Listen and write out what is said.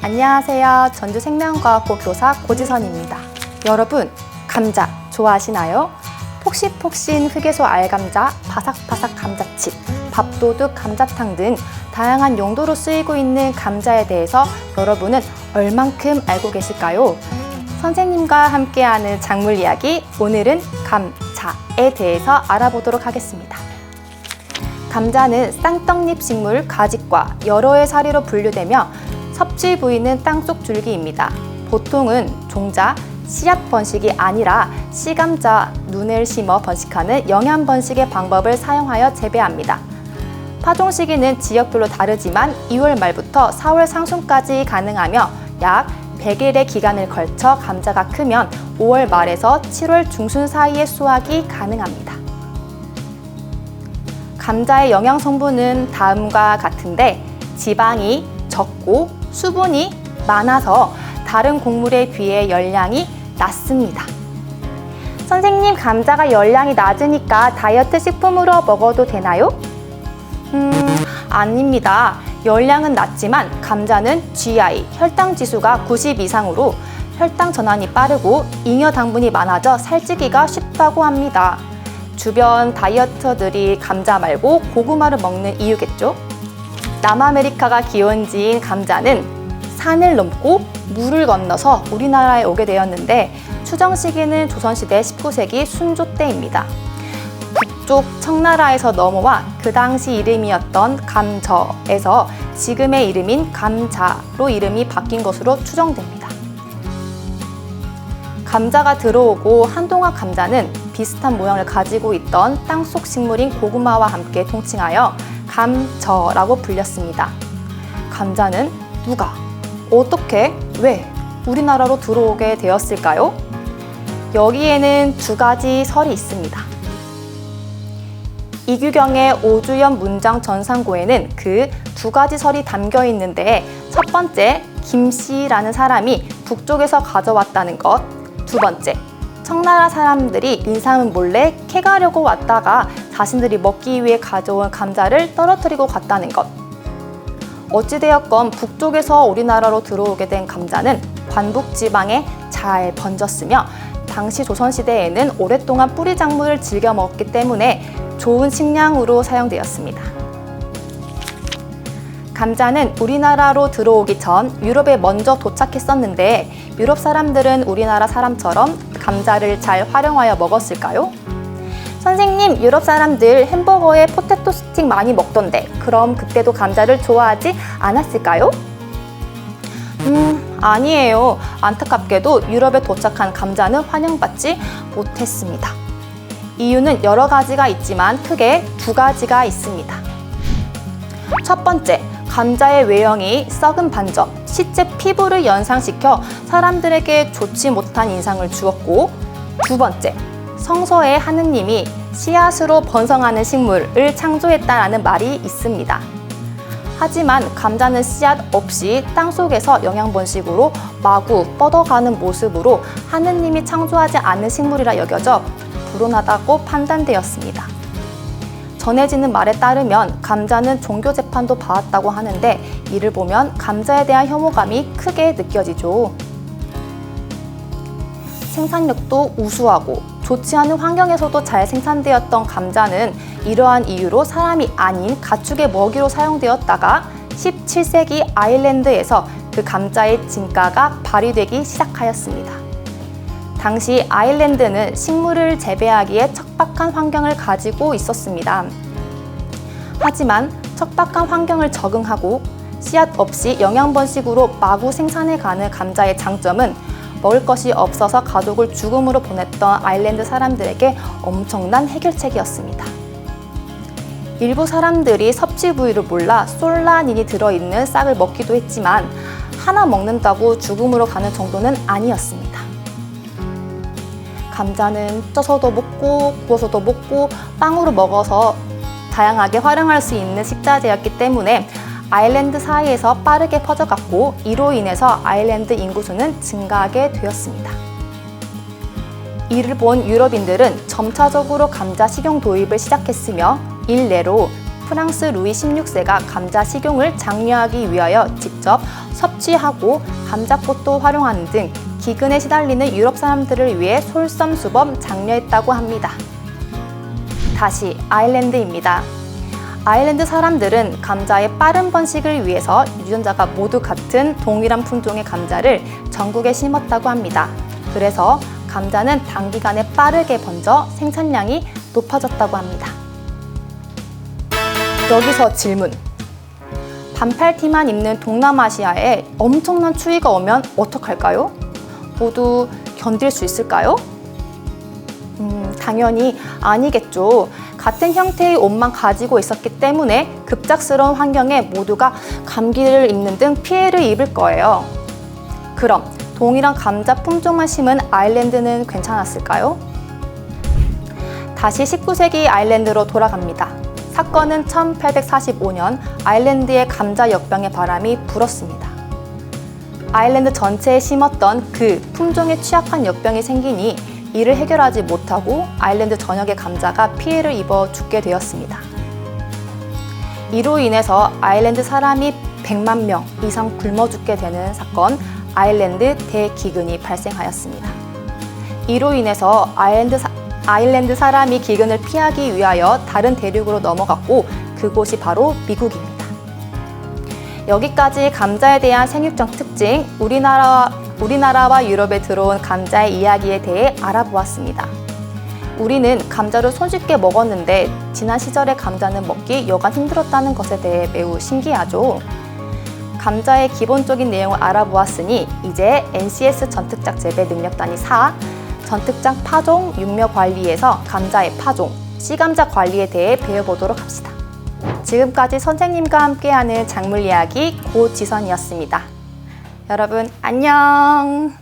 안녕하세요. 전주생명과학고 교사 고지선입니다. 여러분, 감자 좋아하시나요? 폭신폭신 흑예소 알감자, 바삭바삭 감자칩, 밥도둑 감자탕 등 다양한 용도로 쓰이고 있는 감자에 대해서 여러분은 얼만큼 알고 계실까요? 선생님과 함께하는 작물 이야기, 오늘은 감자에 대해서 알아보도록 하겠습니다. 감자는 쌍떡잎 식물 가지과 여러의 사리로 분류되며 섭지 부위는 땅속 줄기입니다. 보통은 종자, 씨앗 번식이 아니라 씨감자, 눈을 심어 번식하는 영양 번식의 방법을 사용하여 재배합니다. 파종 시기는 지역별로 다르지만 2월 말부터 4월 상순까지 가능하며 약 100일의 기간을 걸쳐 감자가 크면 5월 말에서 7월 중순 사이에 수확이 가능합니다. 감자의 영양 성분은 다음과 같은데 지방이 적고 수분이 많아서 다른 곡물에 비해 열량이 낮습니다. 선생님, 감자가 열량이 낮으니까 다이어트 식품으로 먹어도 되나요? 아닙니다. 열량은 낮지만 감자는 GI, 혈당 지수가 90 이상으로 혈당 전환이 빠르고 잉여 당분이 많아져 살찌기가 쉽다고 합니다. 주변 다이어터들이 감자 말고 고구마를 먹는 이유겠죠? 남아메리카가 기원지인 감자는 산을 넘고 물을 건너서 우리나라에 오게 되었는데 추정 시기는 조선시대 19세기 순조 때입니다. 북쪽 청나라에서 넘어와 그 당시 이름이었던 감저에서 지금의 이름인 감자로 이름이 바뀐 것으로 추정됩니다. 감자가 들어오고 한동안 감자는 비슷한 모양을 가지고 있던 땅속 식물인 고구마와 함께 통칭하여 감저라고 불렸습니다. 감자는 누가, 어떻게, 왜 우리나라로 들어오게 되었을까요? 여기에는 두 가지 설이 있습니다. 이규경의 오주연 문장 전상고에는 그 두 가지 설이 담겨 있는데 첫 번째, 김씨라는 사람이 북쪽에서 가져왔다는 것, 두 번째, 청나라 사람들이 인삼을 몰래 캐가려고 왔다가 자신들이 먹기 위해 가져온 감자를 떨어뜨리고 갔다는 것. 어찌되었건 북쪽에서 우리나라로 들어오게 된 감자는 관북 지방에 잘 번졌으며 당시 조선시대에는 오랫동안 뿌리 작물을 즐겨 먹었기 때문에 좋은 식량으로 사용되었습니다. 감자는 우리나라로 들어오기 전 유럽에 먼저 도착했었는데 유럽 사람들은 우리나라 사람처럼 감자를 잘 활용하여 먹었을까요? 선생님, 유럽 사람들 햄버거에 포테토 스틱 많이 먹던데 그럼 그때도 감자를 좋아하지 않았을까요? 아니에요. 안타깝게도 유럽에 도착한 감자는 환영받지 못했습니다. 이유는 여러 가지가 있지만 크게 두 가지가 있습니다. 첫 번째, 감자의 외형이 썩은 반점, 시체 피부를 연상시켜 사람들에게 좋지 못한 인상을 주었고, 두 번째, 성서에 하느님이 씨앗으로 번성하는 식물을 창조했다라는 말이 있습니다. 하지만 감자는 씨앗 없이 땅속에서 영양 번식으로 마구 뻗어가는 모습으로 하느님이 창조하지 않은 식물이라 여겨져 불온하다고 판단되었습니다. 전해지는 말에 따르면 감자는 종교 재판도 받았다고 하는데 이를 보면 감자에 대한 혐오감이 크게 느껴지죠. 생산력도 우수하고 좋지 않은 환경에서도 잘 생산되었던 감자는 이러한 이유로 사람이 아닌 가축의 먹이로 사용되었다가 17세기 아일랜드에서 그 감자의 진가가 발휘되기 시작하였습니다. 당시 아일랜드는 식물을 재배하기에 척박한 환경을 가지고 있었습니다. 하지만 척박한 환경을 적응하고 씨앗 없이 영양 번식으로 마구 생산해가는 감자의 장점은 먹을 것이 없어서 가족을 죽음으로 보냈던 아일랜드 사람들에게 엄청난 해결책이었습니다. 일부 사람들이 섭취 부위를 몰라 솔라닌이 들어있는 싹을 먹기도 했지만 하나 먹는다고 죽음으로 가는 정도는 아니었습니다. 감자는 쪄서도 먹고 구워서도 먹고 빵으로 먹어서 다양하게 활용할 수 있는 식자재였기 때문에 아일랜드 사이에서 빠르게 퍼져갔고 이로 인해서 아일랜드 인구수는 증가하게 되었습니다. 이를 본 유럽인들은 점차적으로 감자 식용 도입을 시작했으며 일례로 프랑스 루이 16세가 감자 식용을 장려하기 위하여 직접 섭취하고 감자꽃도 활용하는 등 기근에 시달리는 유럽 사람들을 위해 솔선수범 장려했다고 합니다. 다시 아일랜드입니다. 아일랜드 사람들은 감자의 빠른 번식을 위해서 유전자가 모두 같은 동일한 품종의 감자를 전국에 심었다고 합니다. 그래서 감자는 단기간에 빠르게 번져 생산량이 높아졌다고 합니다. 여기서 질문. 반팔티만 입는 동남아시아에 엄청난 추위가 오면 어떡할까요? 모두 견딜 수 있을까요? 당연히 아니겠죠. 같은 형태의 옷만 가지고 있었기 때문에 급작스러운 환경에 모두가 감기를 입는 등 피해를 입을 거예요. 그럼 동일한 감자 품종만 심은 아일랜드는 괜찮았을까요? 다시 19세기 아일랜드로 돌아갑니다. 사건은 1845년 아일랜드에 감자 역병의 바람이 불었습니다. 아일랜드 전체에 심었던 그 품종에 취약한 역병이 생기니 이를 해결하지 못하고 아일랜드 전역의 감자가 피해를 입어 죽게 되었습니다. 이로 인해서 아일랜드 사람이 100만 명 이상 굶어 죽게 되는 사건, 아일랜드 대기근이 발생하였습니다. 이로 인해서 아일랜드 사람이 기근을 피하기 위하여 다른 대륙으로 넘어갔고 그곳이 바로 미국입니다. 여기까지 감자에 대한 생육적 특징, 우리나라와 유럽에 들어온 감자의 이야기에 대해 알아보았습니다. 우리는 감자를 손쉽게 먹었는데 지난 시절의 감자는 먹기 여간 힘들었다는 것에 대해 매우 신기하죠. 감자의 기본적인 내용을 알아보았으니 이제 NCS 전특작 재배 능력단위 4 전특작 파종 육묘 관리에서 감자의 파종, 씨감자 관리에 대해 배워보도록 합시다. 지금까지 선생님과 함께하는 작물 이야기 고지선이었습니다. 여러분 안녕.